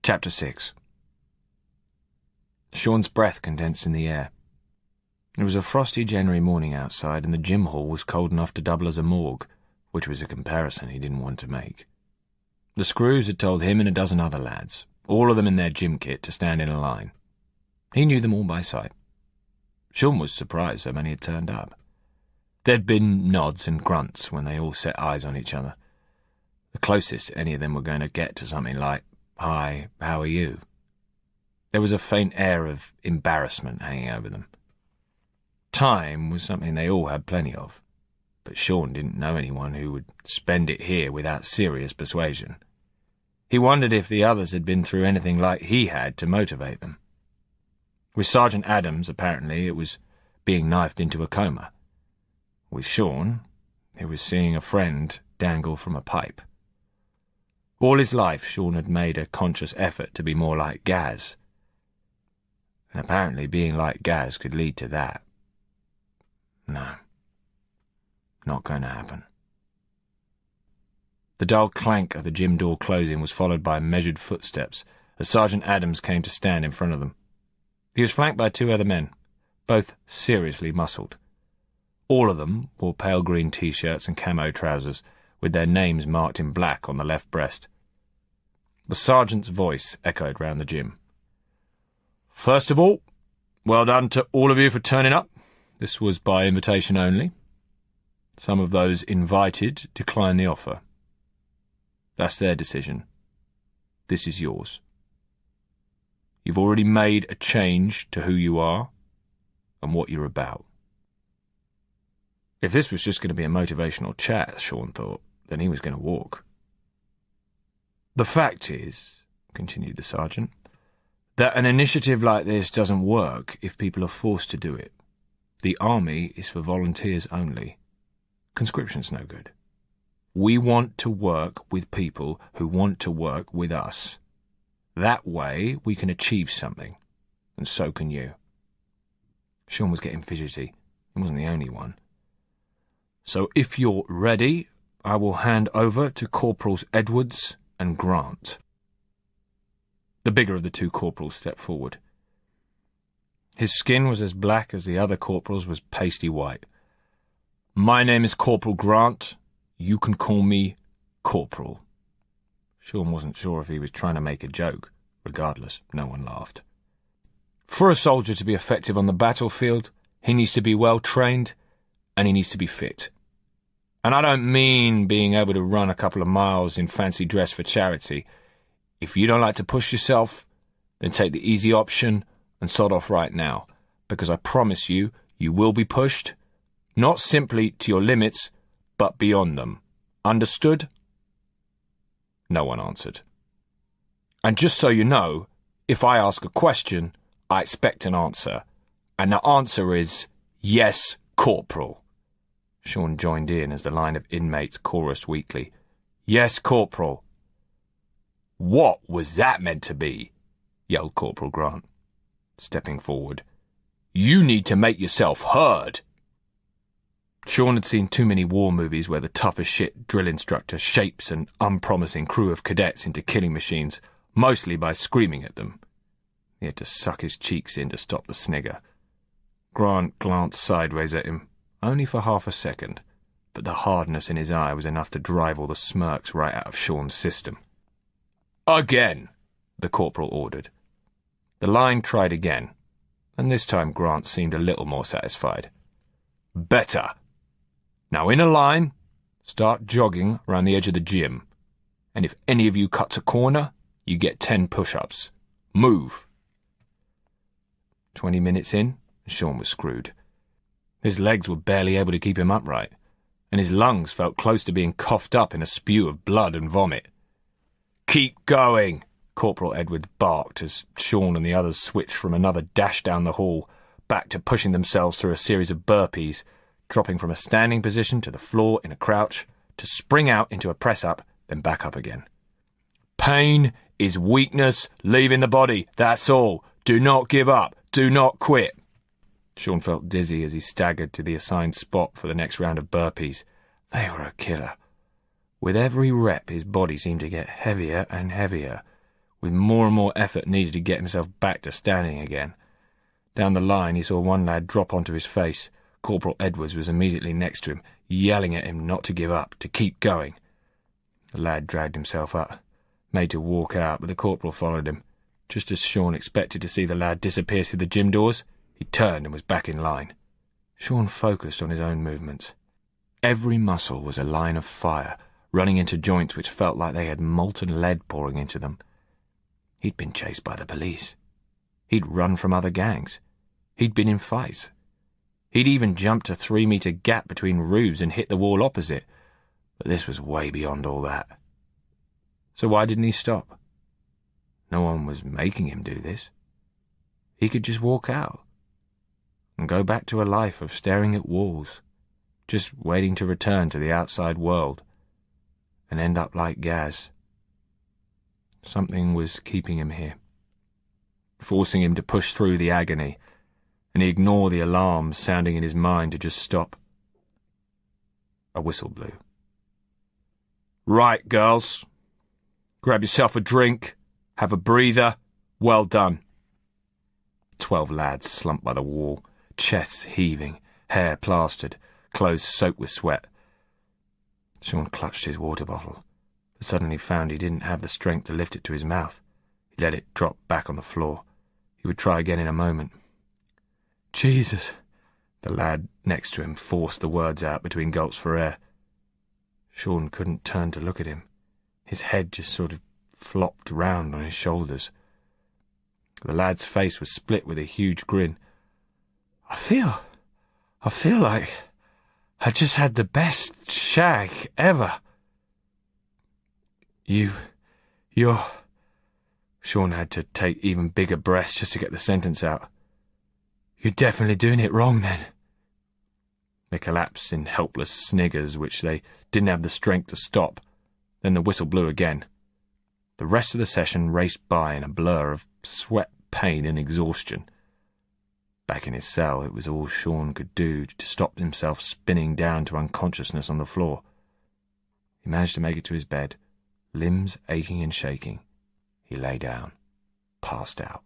Chapter 6. Sean's breath condensed in the air. It was a frosty January morning outside, and the gym hall was cold enough to double as a morgue, which was a comparison he didn't want to make. The screws had told him and a dozen other lads, all of them in their gym kit, to stand in a line. He knew them all by sight. Sean was surprised so many had turned up. There'd been nods and grunts when they all set eyes on each other. The closest any of them were going to get to something like, "Hi, how are you?" There was a faint air of embarrassment hanging over them. Time was something they all had plenty of, but Sean didn't know anyone who would spend it here without serious persuasion. He wondered if the others had been through anything like he had to motivate them. With Sergeant Adams, apparently, it was being knifed into a coma. With Sean, it was seeing a friend dangle from a pipe. All his life, Sean had made a conscious effort to be more like Gaz. And apparently being like Gaz could lead to that. No. Not going to happen. The dull clank of the gym door closing was followed by measured footsteps as Sergeant Adams came to stand in front of them. He was flanked by two other men, both seriously muscled. All of them wore pale green t-shirts and camo trousers, with their names marked in black on the left breast. The sergeant's voice echoed round the gym. "First of all, well done to all of you for turning up. This was by invitation only. Some of those invited declined the offer. That's their decision. This is yours. You've already made a change to who you are and what you're about." If this was just going to be a motivational chat, Sean thought, then he was going to walk. "The fact is," continued the sergeant, "that an initiative like this doesn't work if people are forced to do it. The army is for volunteers only. Conscription's no good. We want to work with people who want to work with us. That way we can achieve something, and so can you." Sean was getting fidgety. He wasn't the only one. "So if you're ready, I will hand over to Corporals Edwards and Grant." The bigger of the two corporals stepped forward. His skin was as black as the other corporal's was pasty white. "My name is Corporal Grant. You can call me Corporal." Sean wasn't sure if he was trying to make a joke. Regardless, no one laughed. "For a soldier to be effective on the battlefield, he needs to be well trained and he needs to be fit. And I don't mean being able to run a couple of miles in fancy dress for charity. If you don't like to push yourself, then take the easy option and sod off right now, because I promise you, you will be pushed, not simply to your limits, but beyond them. Understood?" No one answered. "And just so you know, if I ask a question, I expect an answer. And the answer is, yes, Corporal." Sean joined in as the line of inmates chorused weakly. "Yes, Corporal." "What was that meant to be?" yelled Corporal Grant, stepping forward. "You need to make yourself heard." Sean had seen too many war movies where the toughest shit drill instructor shapes an unpromising crew of cadets into killing machines, mostly by screaming at them. He had to suck his cheeks in to stop the snigger. Grant glanced sideways at him, only for half a second, but the hardness in his eye was enough to drive all the smirks right out of Sean's system. "Again," the corporal ordered. The line tried again, and this time Grant seemed a little more satisfied. "Better. Now in a line, start jogging around the edge of the gym, and if any of you cuts a corner, you get 10 push-ups. Move." 20 minutes in, Sean was screwed. His legs were barely able to keep him upright, and his lungs felt close to being coughed up in a spew of blood and vomit. "Keep going," Corporal Edwards barked as Sean and the others switched from another dash down the hall back to pushing themselves through a series of burpees, dropping from a standing position to the floor in a crouch, to spring out into a press-up, then back up again. "Pain is weakness leaving the body, that's all. Do not give up. Do not quit." Sean felt dizzy as he staggered to the assigned spot for the next round of burpees. They were a killer. With every rep, his body seemed to get heavier and heavier, with more and more effort needed to get himself back to standing again. Down the line he saw one lad drop onto his face. Corporal Edwards was immediately next to him, yelling at him not to give up, to keep going. The lad dragged himself up, made to walk out, but the corporal followed him. Just as Sean expected to see the lad disappear through the gym doors, he turned and was back in line. Sean focused on his own movements. Every muscle was a line of fire, running into joints which felt like they had molten lead pouring into them. He'd been chased by the police. He'd run from other gangs. He'd been in fights. He'd even jumped a 3-meter gap between roofs and hit the wall opposite, but this was way beyond all that. So why didn't he stop? No one was making him do this. He could just walk out and go back to a life of staring at walls, just waiting to return to the outside world and end up like Gaz. Something was keeping him here, forcing him to push through the agony, and he ignored the alarms sounding in his mind to just stop. A whistle blew. "Right, girls. Grab yourself a drink, have a breather. Well done." 12 lads slumped by the wall, chests heaving, hair plastered, clothes soaked with sweat. Sean clutched his water bottle, but suddenly found he didn't have the strength to lift it to his mouth. He let it drop back on the floor. He would try again in a moment. "Jesus," the lad next to him forced the words out between gulps for air. Sean couldn't turn to look at him. His head just sort of flopped round on his shoulders. The lad's face was split with a huge grin. I feel like I just had the best shag ever." You're... Sean had to take even bigger breaths just to get the sentence out. "You're definitely doing it wrong, then." They collapsed in helpless sniggers, which they didn't have the strength to stop. Then the whistle blew again. The rest of the session raced by in a blur of sweat, pain, and exhaustion. Back in his cell, it was all Sean could do to stop himself spinning down to unconsciousness on the floor. He managed to make it to his bed, limbs aching and shaking. He lay down, passed out.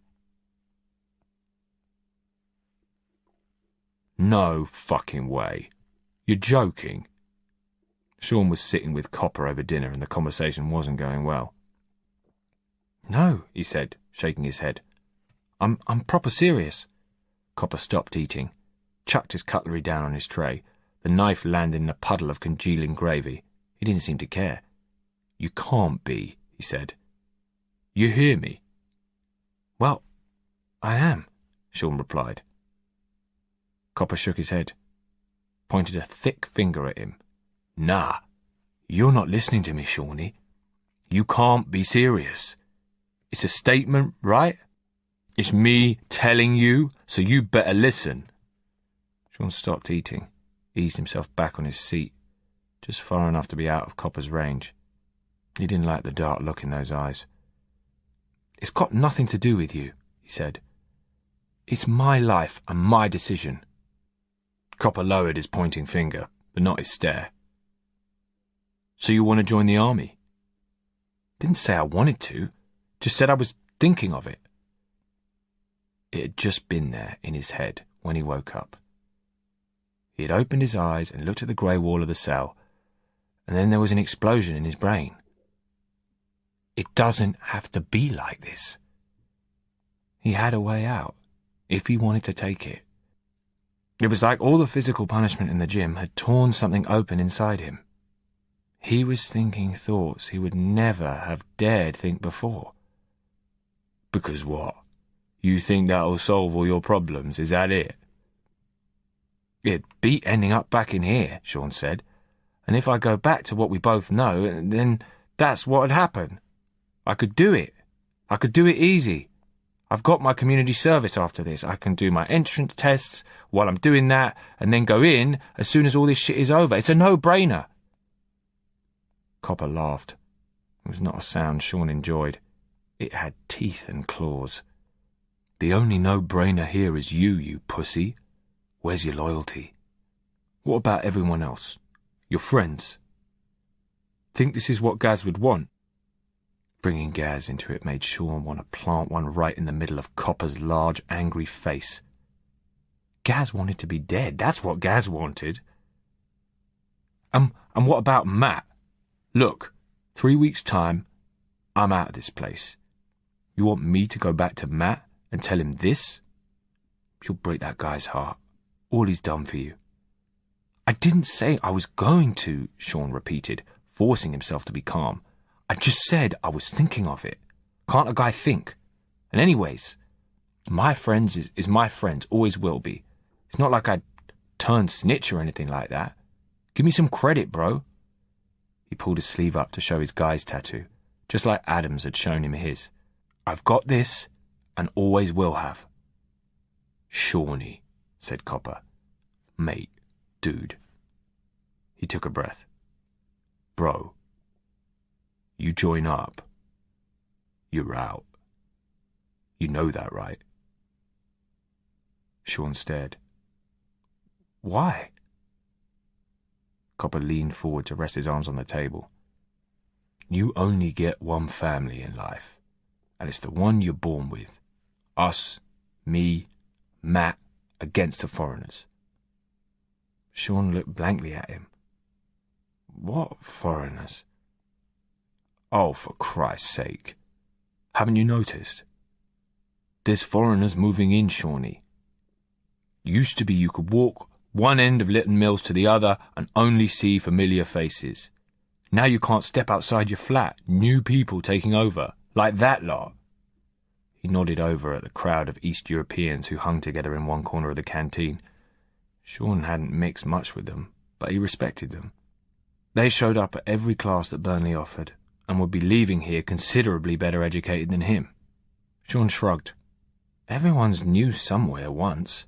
"No fucking way. You're joking." Sean was sitting with Copper over dinner and the conversation wasn't going well. "No," he said, shaking his head. I'm proper serious." Copper stopped eating, chucked his cutlery down on his tray. The knife landed in a puddle of congealing gravy. He didn't seem to care. "You can't be," he said. "You hear me?" "Well, I am," Sean replied. Copper shook his head, pointed a thick finger at him. "Nah, you're not listening to me, Shawnee. You can't be serious. It's a statement, right? It's me telling you, so you better listen." Sean stopped eating, eased himself back on his seat, just far enough to be out of Copper's range. He didn't like the dark look in those eyes. "It's got nothing to do with you," he said. "It's my life and my decision." Copper lowered his pointing finger, but not his stare. "So you want to join the army?" "Didn't say I wanted to, just said I was thinking of it." It had just been there in his head when he woke up. He had opened his eyes and looked at the grey wall of the cell, and then there was an explosion in his brain. It doesn't have to be like this. He had a way out, if he wanted to take it. It was like all the physical punishment in the gym had torn something open inside him. He was thinking thoughts he would never have dared think before. "Because what? You think that'll solve all your problems, is that it?" "It'd beat ending up back in here," Sean said. "And if I go back to what we both know, then that's what'd happen. I could do it. I could do it easy. I've got my community service after this. I can do my entrance tests while I'm doing that, and then go in as soon as all this shit is over. It's a no-brainer." Copper laughed. It was not a sound Sean enjoyed. It had teeth and claws. "The only no-brainer here is you pussy. Where's your loyalty? What about everyone else? Your friends? Think this is what Gaz would want? Bringing Gaz into it made Sean want to plant one right in the middle of Copper's large, angry face. Gaz wanted to be dead. That's what Gaz wanted. And what about Matt? Look, 3 weeks' time, I'm out of this place. You want me to go back to Matt and tell him this? You'll break that guy's heart. All he's done for you. I didn't say I was going to, Sean repeated, forcing himself to be calm. I just said I was thinking of it. Can't a guy think? And anyways, my friends is my friends, always will be. It's not like I'd turn snitch or anything like that. Give me some credit, bro. He pulled his sleeve up to show his guy's tattoo, just like Adams had shown him his. I've got this, and always will have. Shawnee, said Copper. Mate, dude. He took a breath. Bro, you join up, you're out. You know that, right? Sean stared. Why? Copper leaned forward to rest his arms on the table. You only get one family in life, and it's the one you're born with. Us, me, Matt, against the foreigners. Sean looked blankly at him. What foreigners? Oh, for Christ's sake. Haven't you noticed? There's foreigners moving in, Shawnee. Used to be you could walk one end of Lytton Mills to the other and only see familiar faces. Now you can't step outside your flat. New people taking over, like that lot. He nodded over at the crowd of East Europeans who hung together in one corner of the canteen. Sean hadn't mixed much with them, but he respected them. They showed up at every class that Burnley offered, and would be leaving here considerably better educated than him. Sean shrugged. Everyone's new somewhere once.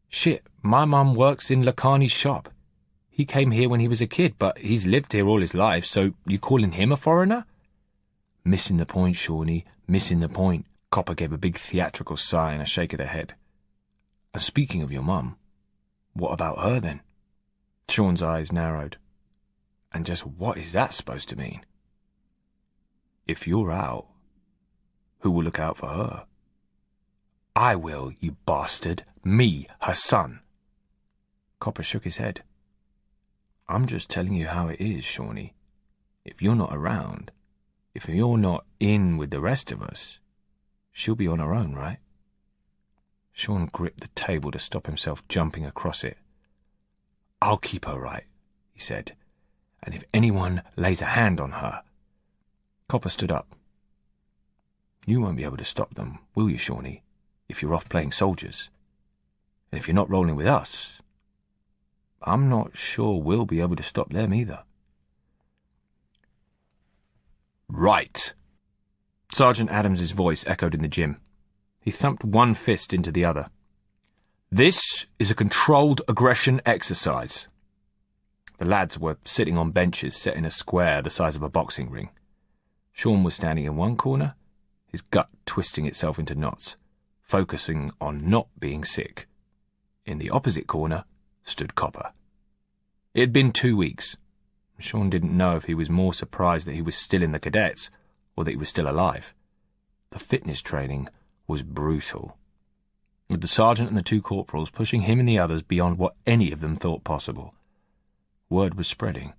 Shit, my mum works in Lacani's shop. He came here when he was a kid, but he's lived here all his life, so you calling him a foreigner? Missing the point, Shawnee, missing the point. Copper gave a big theatrical sigh and a shake of the head. And speaking of your mum, what about her then? Sean's eyes narrowed. And just what is that supposed to mean? If you're out, who will look out for her? I will, you bastard. Me, her son. Copper shook his head. I'm just telling you how it is, Shawnee. If you're not around, if you're not in with the rest of us, she'll be on her own, right? Sean gripped the table to stop himself jumping across it. I'll keep her right, he said, and if anyone lays a hand on her... Copper stood up. You won't be able to stop them, will you, Shawnee, if you're off playing soldiers? And if you're not rolling with us, I'm not sure we'll be able to stop them either. Right. Sergeant Adams's voice echoed in the gym. He thumped one fist into the other. This is a controlled aggression exercise. The lads were sitting on benches set in a square the size of a boxing ring. Sean was standing in one corner, his gut twisting itself into knots, focusing on not being sick. In the opposite corner stood Copper. It had been 2 weeks. Sean didn't know if he was more surprised that he was still in the cadets or that he was still alive. The fitness training was brutal, with the sergeant and the 2 corporals pushing him and the others beyond what any of them thought possible. Word was spreading.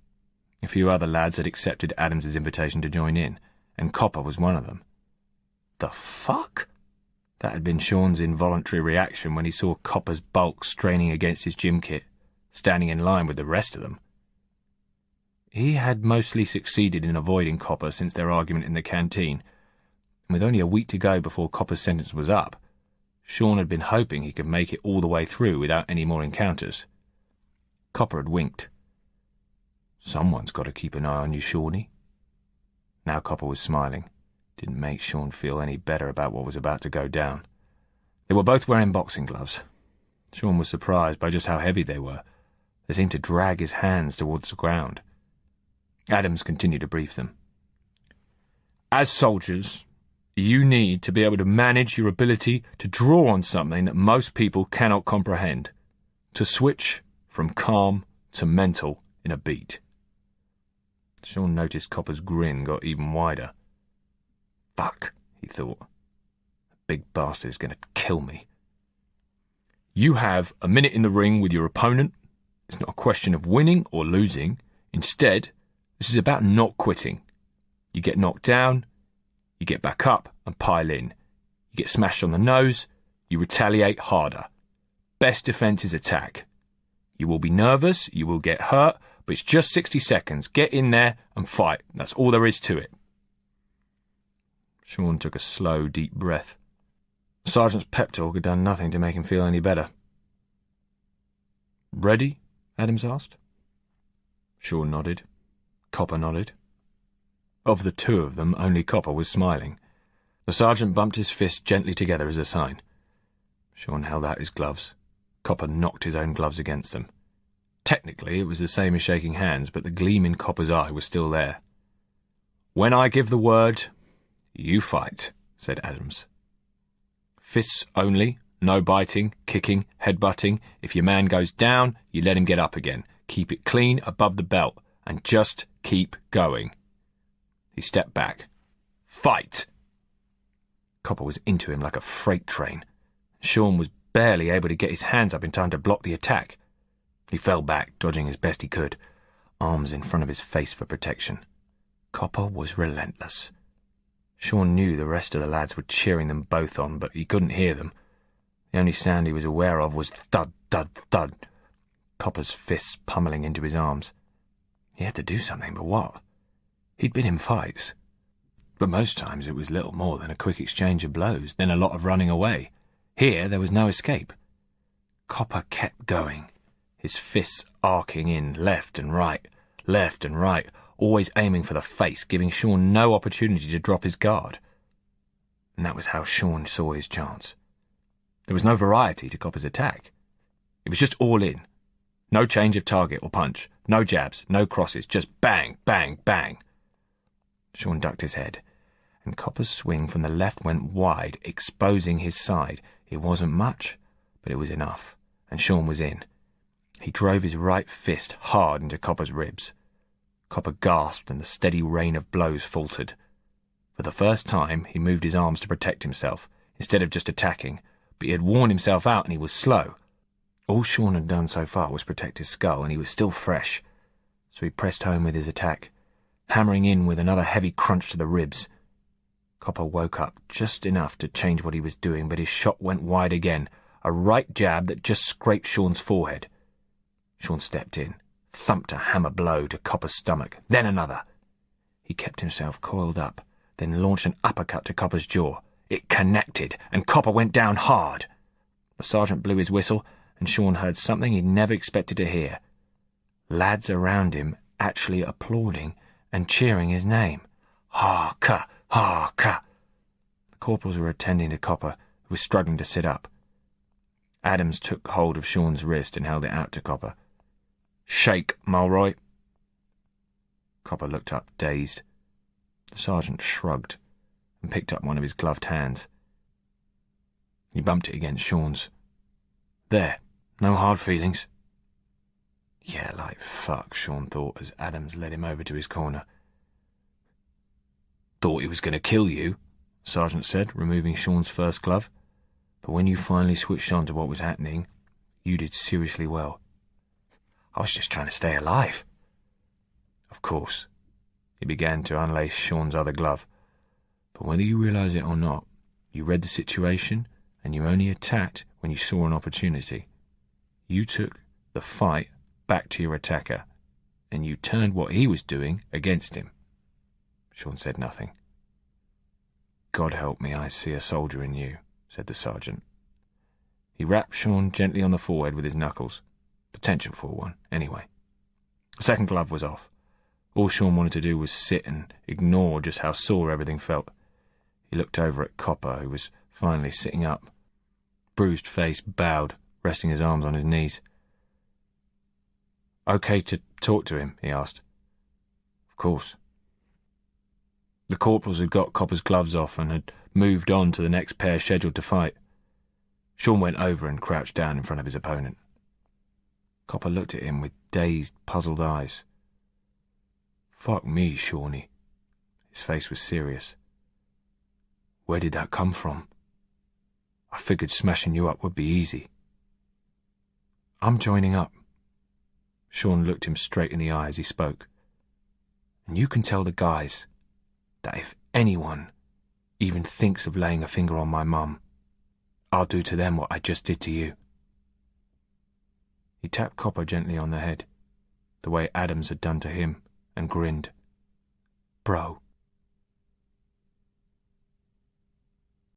A few other lads had accepted Adams's invitation to join in, and Copper was one of them. The fuck? That had been Sean's involuntary reaction when he saw Copper's bulk straining against his gym kit, standing in line with the rest of them. He had mostly succeeded in avoiding Copper since their argument in the canteen, and with only a week to go before Copper's sentence was up, Sean had been hoping he could make it all the way through without any more encounters. Copper had winked. Someone's got to keep an eye on you, Shawnee. Now Copper was smiling. Didn't make Sean feel any better about what was about to go down. They were both wearing boxing gloves. Sean was surprised by just how heavy they were. They seemed to drag his hands towards the ground. Adams continued to brief them. As soldiers, you need to be able to manage your ability to draw on something that most people cannot comprehend, to switch from calm to mental in a beat. Sean noticed Copper's grin got even wider. Fuck, he thought. The big bastard's going to kill me. You have a minute in the ring with your opponent. It's not a question of winning or losing. Instead, this is about not quitting. You get knocked down, you get back up and pile in. You get smashed on the nose, you retaliate harder. Best defense is attack. You will be nervous, you will get hurt, but it's just 60 seconds. Get in there and fight. That's all there is to it. Sean took a slow, deep breath. The sergeant's pep talk had done nothing to make him feel any better. Ready? Adams asked. Sean nodded. Copper nodded. Of the two of them, only Copper was smiling. The sergeant bumped his fists gently together as a sign. Sean held out his gloves. Copper knocked his own gloves against them. Technically, it was the same as shaking hands, but the gleam in Copper's eye was still there. When I give the word, you fight, said Adams. Fists only, no biting, kicking, headbutting. If your man goes down, you let him get up again. Keep it clean above the belt, and just keep going. He stepped back. Fight! Copper was into him like a freight train. Sean was barely able to get his hands up in time to block the attack. He fell back, dodging as best he could, arms in front of his face for protection. Copper was relentless. Sean knew the rest of the lads were cheering them both on, but he couldn't hear them. The only sound he was aware of was thud, thud, thud. Copper's fists pummeling into his arms. He had to do something, but what? He'd been in fights. But most times it was little more than a quick exchange of blows, then a lot of running away. Here there was no escape. Copper kept going, his fists arcing in left and right, always aiming for the face, giving Sean no opportunity to drop his guard. And that was how Sean saw his chance. There was no variety to Copper's attack. It was just all in. No change of target or punch, no jabs, no crosses, just bang, bang, bang. Sean ducked his head, and Copper's swing from the left went wide, exposing his side. It wasn't much, but it was enough, and Sean was in. He drove his right fist hard into Copper's ribs. Copper gasped, and the steady rain of blows faltered. For the first time, he moved his arms to protect himself, instead of just attacking, but he had worn himself out and he was slow. All Sean had done so far was protect his skull, and he was still fresh, so he pressed home with his attack, hammering in with another heavy crunch to the ribs. Copper woke up just enough to change what he was doing, but his shot went wide again, a right jab that just scraped Sean's forehead. Sean stepped in, thumped a hammer blow to Copper's stomach, then another. He kept himself coiled up, then launched an uppercut to Copper's jaw. It connected, and Copper went down hard. The sergeant blew his whistle, and Sean heard something he'd never expected to hear. Lads around him actually applauding and cheering his name. Harker! Harker! The corporals were attending to Copper, who was struggling to sit up. Adams took hold of Sean's wrist and held it out to Copper. Shake, Mulroy. Copper looked up, dazed. The sergeant shrugged and picked up one of his gloved hands. He bumped it against Sean's. There, no hard feelings. Yeah, like fuck, Sean thought as Adams led him over to his corner. Thought he was going to kill you, the sergeant said, removing Sean's first glove. But when you finally switched on to what was happening, you did seriously well. I was just trying to stay alive. Of course. He began to unlace Sean's other glove. But whether you realise it or not, you read the situation and you only attacked when you saw an opportunity. You took the fight back to your attacker, and you turned what he was doing against him. Sean said nothing. God help me, I see a soldier in you, said the sergeant. He rapped Sean gently on the forehead with his knuckles. Potential for one, anyway. The second glove was off. All Sean wanted to do was sit and ignore just how sore everything felt. He looked over at Copper, who was finally sitting up. Bruised face, bowed, resting his arms on his knees. Okay to talk to him, he asked. Of course. The corporals had got Copper's gloves off and had moved on to the next pair scheduled to fight. Sean went over and crouched down in front of his opponent. Copper looked at him with dazed, puzzled eyes. Fuck me, Shawnee. His face was serious. Where did that come from? I figured smashing you up would be easy. I'm joining up. Sean looked him straight in the eye as he spoke. And you can tell the guys that if anyone even thinks of laying a finger on my mum, I'll do to them what I just did to you. He tapped Copper gently on the head, the way Adams had done to him, and grinned. Bro,